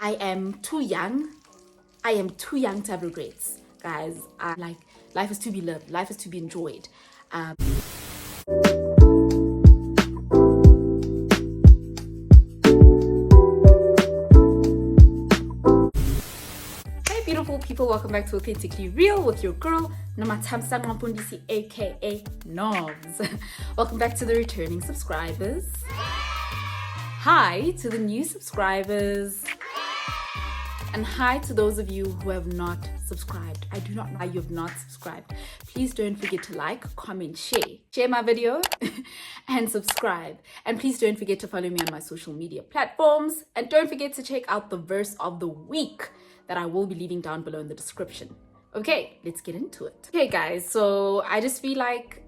I am too young. I am too young to have regrets, guys. Life is to be lived. Life is to be enjoyed. Hey, beautiful people. Welcome back to Authentically Real with your girl, Namatamsa Ngampundisi, aka Knobs. Welcome back to the returning subscribers. Hi to the new subscribers. And hi to those of you who have not subscribed. I do not know why you have not subscribed. Please don't forget to like, comment, share my video and subscribe. And please don't forget to follow me on my social media platforms. And don't forget to check out the verse of the week that I will be leaving down below in the description. Okay, let's get into it. Okay guys, so I just feel like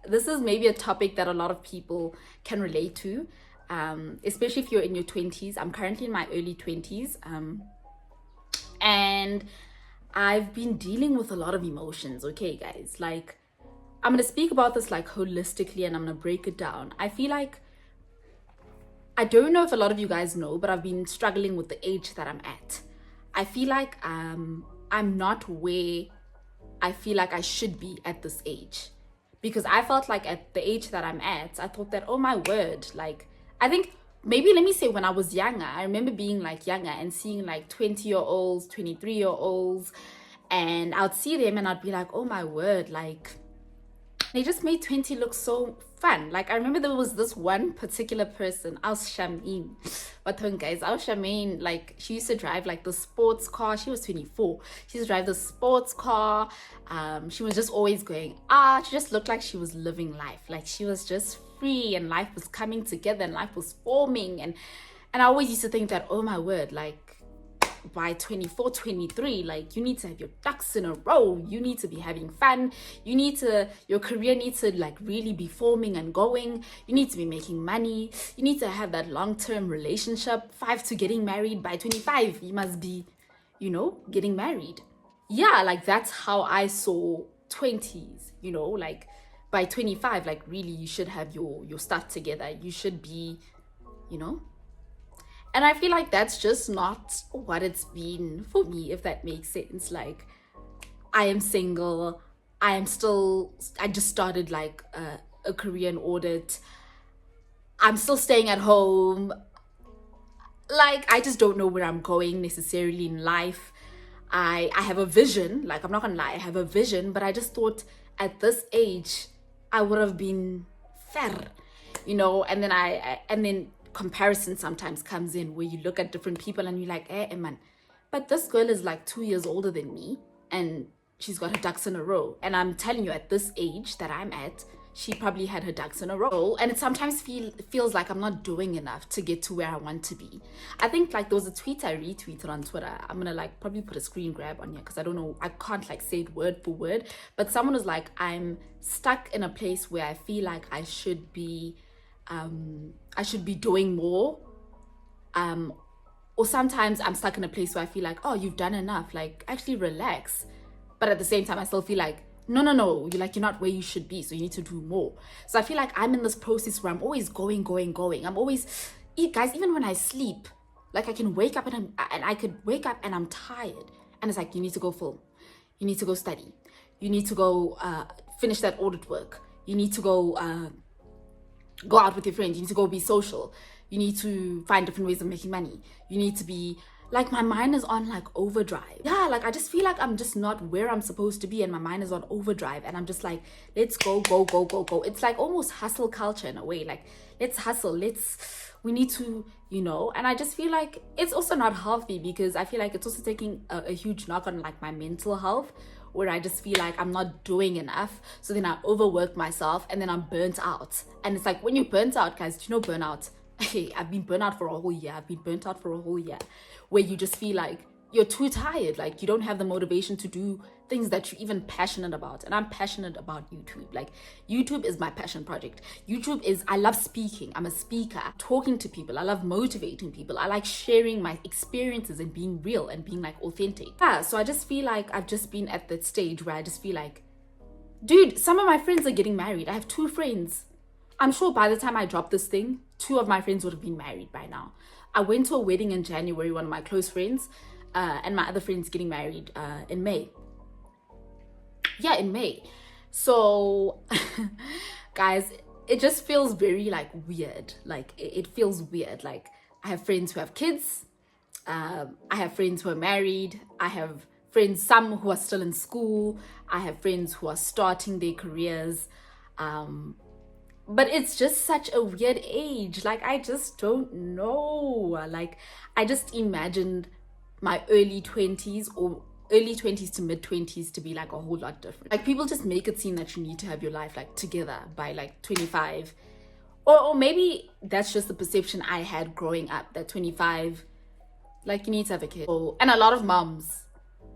this is maybe a topic that a lot of people can relate to. Especially if you're in your 20s. I'm currently in my early 20s, and I've been dealing with a lot of emotions. Okay guys, like I'm gonna speak about this like holistically, and I'm gonna break it down. I feel like, I don't know if a lot of you guys know, but I've been struggling with the age that I'm at. I feel like I'm not where I feel like I should be at this age, because I felt like at the age that I'm at, I thought that, oh my word, like I think maybe, let me say, when I was younger, I remember being like younger and seeing like 20-year-olds, 23-year-olds, and I'd see them and I'd be like, oh my word, like they just made 20 look so fun. Like I remember there was this one particular person, Shamin. But then guys, Shamin, like she used to drive like the sports car. She was 24. She used to drive the sports car. She was just always going out. She just looked like she was living life. Like she was just free and life was coming together and life was forming. And I always used to think that, oh my word, like by 24, 23, like you need to have your ducks in a row. You need to be having fun. Your career needs to like really be forming and going. You need to be making money. You need to have that long-term relationship. 5 to getting married. By 25, you must be, getting married. Yeah, like that's how I saw 20s, like by 25, like really you should have your stuff together. You should be, And I feel like that's just not what it's been for me, if that makes sense. Like, I am single. I just started like a career in audit. I'm still staying at home. Like, I just don't know where I'm going necessarily in life. I have a vision. Like, I'm not gonna lie, I have a vision. But I just thought at this age, I would have been fair, and then comparison sometimes comes in, where you look at different people and you're like, man, but this girl is like 2 years older than me and she's got her ducks in a row. And I'm telling you, at this age that I'm at, she probably had her ducks in a row. And it sometimes feels like I'm not doing enough to get to where I want to be. I think like there was a tweet I retweeted on Twitter. I'm gonna like probably put a screen grab on here because I don't know, I can't like say it word for word, but someone was like, I'm stuck in a place where I feel like I should be doing more, or sometimes I'm stuck in a place where I feel like, oh, you've done enough, like actually relax. But at the same time I still feel like, no, you're not where you should be, so you need to do more. So I feel like I'm in this process where I'm always going. I'm always, guys, even when I sleep, like I can wake up and I could wake up and I'm tired, and it's like, you need to go film, you need to go study, you need to go finish that audit work, you need to go out with your friends, you need to go be social, you need to find different ways of making money, you need to be like, my mind is on like overdrive. Yeah, like I just feel like I'm just not where I'm supposed to be, and my mind is on overdrive, and I'm just like, let's go. It's like almost hustle culture in a way. Like, let's hustle, we need to, and I just feel like it's also not healthy, because I feel like it's also taking a huge knock on like my mental health, where I just feel like I'm not doing enough. So then I overwork myself and then I'm burnt out. And it's like, when you're burnt out, guys, do you know burnout? Hey, I've been burnt out for a whole year. Where you just feel like you're too tired. Like you don't have the motivation to do things that you're even passionate about. And I'm passionate about YouTube. Like YouTube is my passion project. I love speaking. I'm a speaker, talking to people. I love motivating people. I like sharing my experiences and being real and being like authentic. Yeah, so I just feel like I've just been at that stage where I just feel like, dude, some of my friends are getting married. I have 2 friends I'm sure by the time I dropped this thing, 2 of my friends would have been married by now. I went to a wedding in January, one of my close friends, and my other friend's getting married in May. Yeah, in May. So, guys, it just feels very like weird. Like it feels weird. Like I have friends who have kids. I have friends who are married. I have friends, some who are still in school. I have friends who are starting their careers. But it's just such a weird age. Like, I just don't know. Like, I just imagined my early 20s or early 20s to mid 20s to be like a whole lot different. Like, people just make it seem that you need to have your life like together by like 25. Or maybe that's just the perception I had growing up, that 25, like, you need to have a kid. And a lot of moms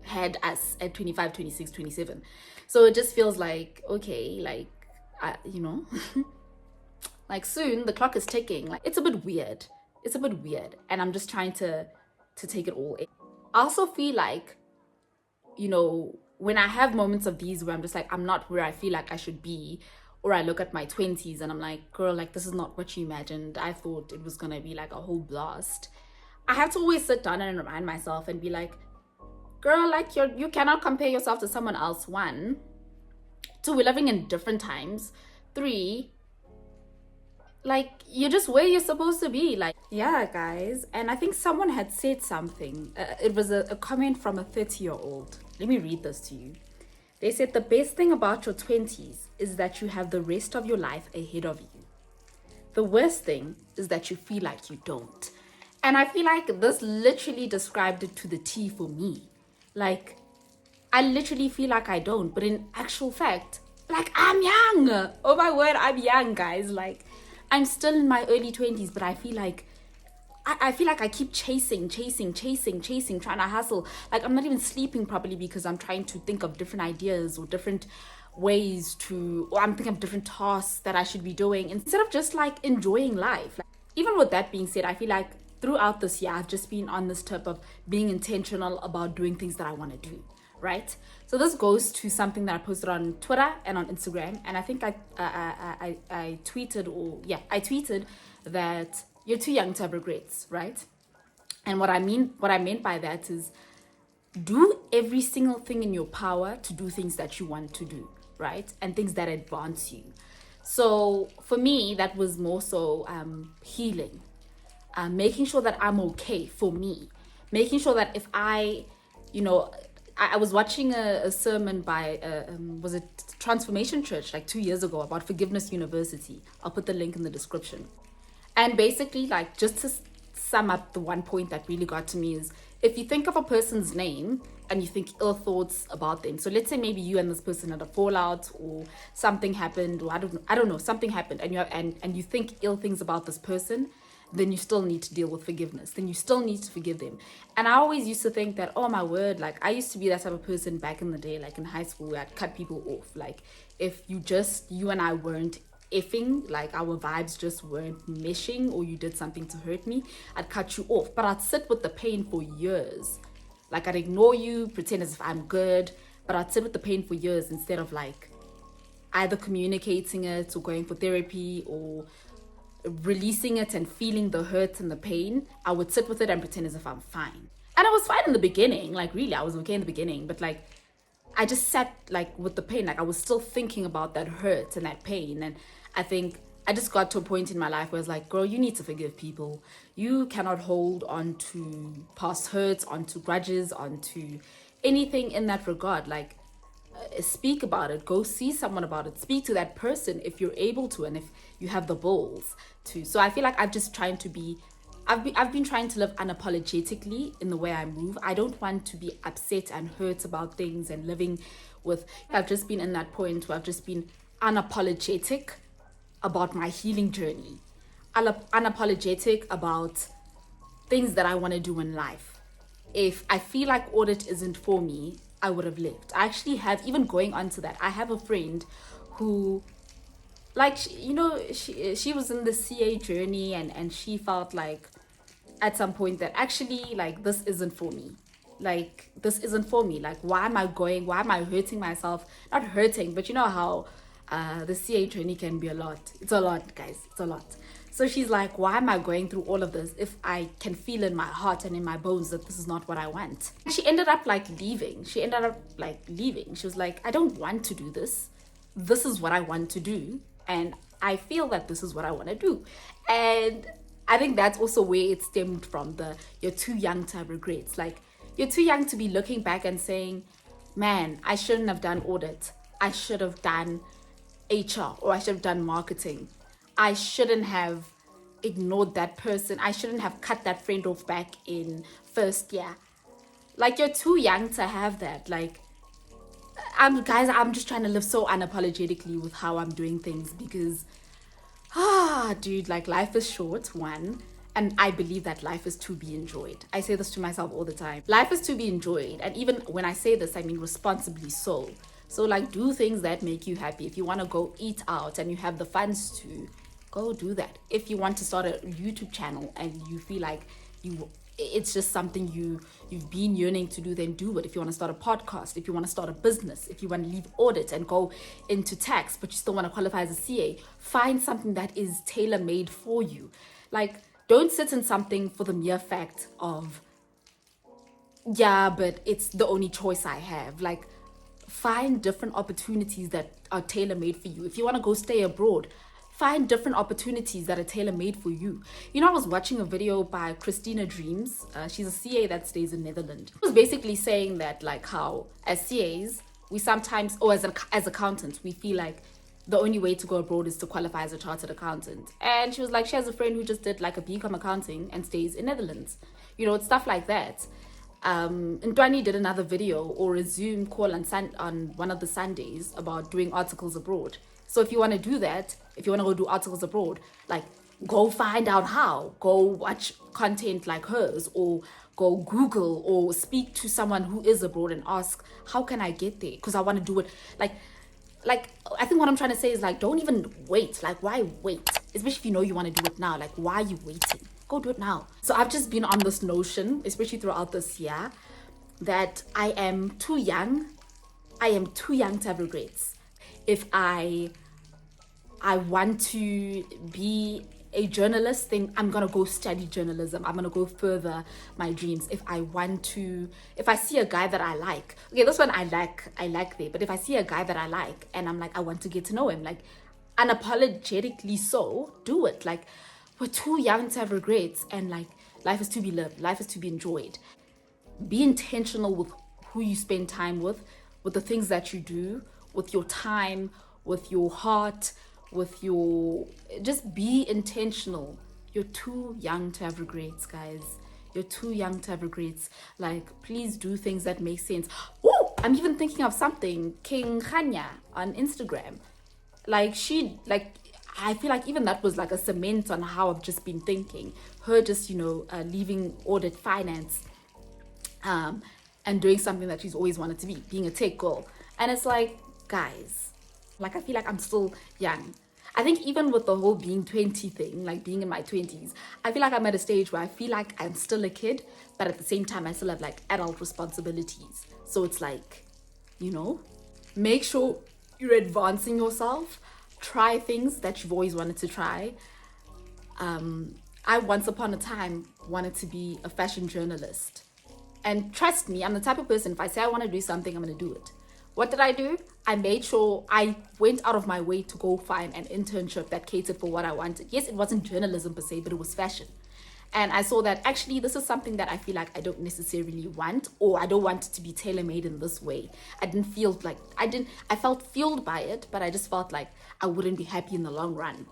had us at 25, 26, 27. So it just feels like, okay, like, you know, like soon the clock is ticking. Like, it's a bit weird. It's a bit weird. And I'm just trying to take it all in. I also feel like, you know, when I have moments of these where I'm just like, I'm not where I feel like I should be, or I look at my 20s and I'm like, girl, like, this is not what you imagined. I thought it was gonna be like a whole blast. I have to always sit down and remind myself and be like, girl, like, you cannot compare yourself to someone else. 1, 2, we're living in different times. 3, like, you're just where you're supposed to be. Like, yeah, guys. And I think someone had said something. It was a comment from a 30-year-old. Let me read this to you. They said, the best thing about your 20s is that you have the rest of your life ahead of you. The worst thing is that you feel like you don't. And I feel like this literally described it to the T for me. Like, I literally feel like I don't. But in actual fact, like, I'm young. Oh my word, I'm young, guys. Like, I'm still in my early 20s, but I feel like I feel like I keep chasing, trying to hustle. Like, I'm not even sleeping properly because I'm trying to think of different ideas or different ways or I'm thinking of different tasks that I should be doing instead of just like enjoying life. Like, even with that being said, I feel like throughout this year, I've just been on this tip of being intentional about doing things that I want to do, right? So this goes to something that I posted on Twitter and on Instagram, and I think I tweeted that you're too young to have regrets, right? And what I meant by that is, do every single thing in your power to do things that you want to do, right? And things that advance you. So for me, that was more so healing, making sure that I'm okay for me, making sure that if I was watching a sermon by was it Transformation Church like 2 years ago about Forgiveness University. I'll put the link in the description. And basically, like, just to sum up, the one point that really got to me is, if you think of a person's name and you think ill thoughts about them, so let's say maybe you and this person had a fallout or something happened, or I don't know, something happened, and you think ill things about this person, then you still need to deal with forgiveness. Then you still need to forgive them. And I always used to think that, oh my word, like, I used to be that type of person back in the day, like in high school, where I'd cut people off. Like, if you and I weren't effing, like our vibes just weren't meshing, or you did something to hurt me, I'd cut you off. But I'd sit with the pain for years. Like, I'd ignore you, pretend as if I'm good, but I'd sit with the pain for years instead of like either communicating it or going for therapy or releasing it and feeling the hurt and the pain. I would sit with it and pretend as if I'm fine. And I was fine in the beginning. Like, really, I was okay in the beginning, but like, I just sat like with the pain. Like, I was still thinking about that hurt and that pain. And I think I just got to a point in my life where I was like, girl, you need to forgive people. You cannot hold on to past hurts, onto grudges, onto anything in that regard. Like, speak about it. Go see someone about it. Speak to that person if you're able to, and if you have the balls to. So I feel like I've been trying to live unapologetically in the way I move. I don't want to be upset and hurt about things and living with. I've just been in that point where I've just been unapologetic about my healing journey, unapologetic about things that I want to do in life. If I feel like audit isn't for me, I would have left. I actually have, even going on to that, I have a friend who, like, she was in the CA journey, and she felt like at some point that actually, like, this isn't for me. Like, why am I hurting myself? Not hurting, but you know how the CA journey can be a lot. It's a lot, guys. It's a lot. So she's like, why am I going through all of this if I can feel in my heart and in my bones that this is not what I want? She ended up like leaving. She was like, I don't want to do this. This is what I want to do. And I feel that this is what I want to do. And I think that's also where it stemmed from, the you're too young to have regrets. Like, you're too young to be looking back and saying, man, I shouldn't have done audit. I should have done HR, or I should have done marketing. I shouldn't have ignored that person. I shouldn't have cut that friend off back in first year. Like, you're too young to have that. Like, I'm just trying to live so unapologetically with how I'm doing things, because dude, like, life is short, one, and I believe that life is to be enjoyed. I say this to myself all the time. Life is to be enjoyed, and even when I say this, I mean responsibly so. So, like, do things that make you happy. If you want to go eat out and you have the funds to, go do that. If you want to start a YouTube channel and you feel like it's just something you've been yearning to do, then do it. If you want to start a podcast, if you want to start a business, if you want to leave audit and go into tax, but you still want to qualify as a CA, find something that is tailor-made for you. Like, don't sit in something for the mere fact of, yeah, but it's the only choice I have. Like, find different opportunities that are tailor-made for you. If you want to go stay abroad, find different opportunities that are tailor-made for you. You know, I was watching a video by Christina Dreams. She's a CA that stays in Netherlands. She was basically saying that, like, how as CAs, we sometimes, or as accountants, we feel like the only way to go abroad is to qualify as a chartered accountant. And she was like, she has a friend who just did like a BCom accounting and stays in Netherlands. You know, it's stuff like that. Ntwani did another video or a Zoom call on one of the Sundays about doing articles abroad. So if you want to do that, if you want to go do articles abroad, like, go find out how. Go watch content like hers, or go Google, or speak to someone who is abroad and ask, how can I get there? Because I want to do it. Like, I think what I'm trying to say is, like, don't even wait. Like, why wait? Especially if you know you want to do it now. Like, why are you waiting? Go do it now. So I've just been on this notion, especially throughout this year, that I am too young. I am too young to have regrets. If I want to be a journalist, then I'm gonna go study journalism. I'm gonna go further my dreams. If I see a guy that I like, okay, this one I like there, but if I see a guy that I like and I'm like, I want to get to know him, like, unapologetically so, do it. Like, we're too young to have regrets, and, like, life is to be lived, life is to be enjoyed. Be intentional with who you spend time with the things that you do, with your time, with your heart, just be intentional. You're too young to have regrets, guys. You're too young to have regrets. Like, please do things that make sense. Oh, I'm even thinking of something. King Khanya on Instagram. Like, I feel like even that was like a cement on how I've just been thinking. Her just, leaving audit finance, and doing something that she's always wanted to be, being a tech girl. And it's like, guys, like, I feel like I'm still young. I think even with the whole being 20 thing, like being in my 20s, I feel like I'm at a stage where I feel like I'm still a kid, but at the same time, I still have like adult responsibilities. So it's like, make sure you're advancing yourself. Try things that you've always wanted to try. I once upon a time wanted to be a fashion journalist. And trust me, I'm the type of person, if I say I want to do something, I'm going to do it. What did I do? I made sure I went out of my way to go find an internship that catered for what I wanted. Yes, it wasn't journalism per se, but it was fashion. And I saw that actually this is something that I feel like I don't necessarily want, or I don't want it to be tailor-made in this way. I felt fueled by it, but I just felt like I wouldn't be happy in the long run,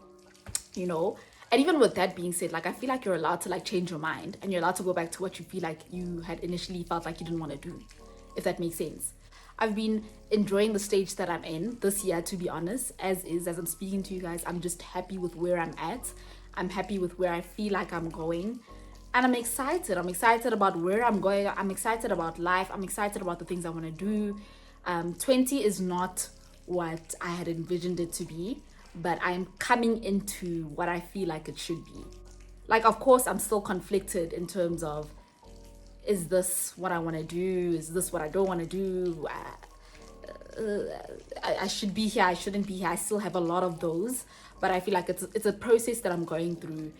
And even with that being said, like, I feel like you're allowed to like change your mind, and you're allowed to go back to what you feel like you had initially felt like you didn't want to do, if that makes sense. I've been enjoying the stage that I'm in this year, to be honest, as I'm speaking to you guys. I'm just happy with where I'm at. I'm happy with where I feel like I'm going. And I'm excited. I'm excited about where I'm going. I'm excited about life. I'm excited about the things I want to do. 20 is not what I had envisioned it to be, but I'm coming into what I feel like it should be. Like, of course, I'm still conflicted in terms of, is this what I want to do? Is this what I don't want to do? I should be here, I shouldn't be here. I still have a lot of those, but I feel like it's a process that I'm going through.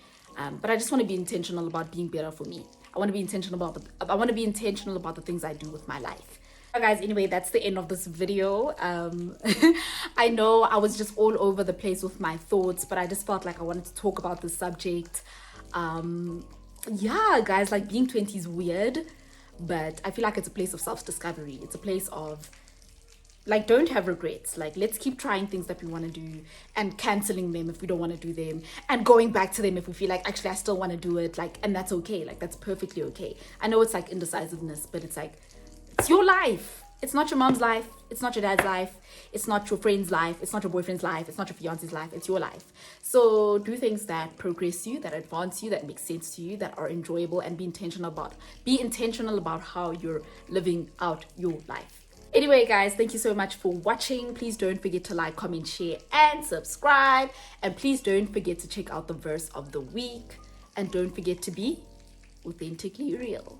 But I just want to be intentional about being better for me. I want to be intentional about the things I do with my life. Guys, anyway, that's the end of this video. I know I was just all over the place with my thoughts, but I just felt like I wanted to talk about this subject. Yeah, guys, like being 20 is weird, but I feel like it's a place of self-discovery. It's a place of like, don't have regrets. Like, let's keep trying things that we want to do and canceling them if we don't want to do them, and going back to them if we feel like, actually I still want to do it, like, and that's okay. Like, that's perfectly okay. I know it's like indecisiveness, but it's like, it's your life. It's not your mom's life. It's not your dad's life. It's not your friend's life. It's not your boyfriend's life. It's not your fiance's life. It's your life. So do things that progress you, that advance you, that make sense to you, that are enjoyable, and be intentional about how you're living out your life. Anyway, guys, thank you so much for watching. Please don't forget to like, comment, share, and subscribe. And please don't forget to check out the verse of the week. And don't forget to be authentically real.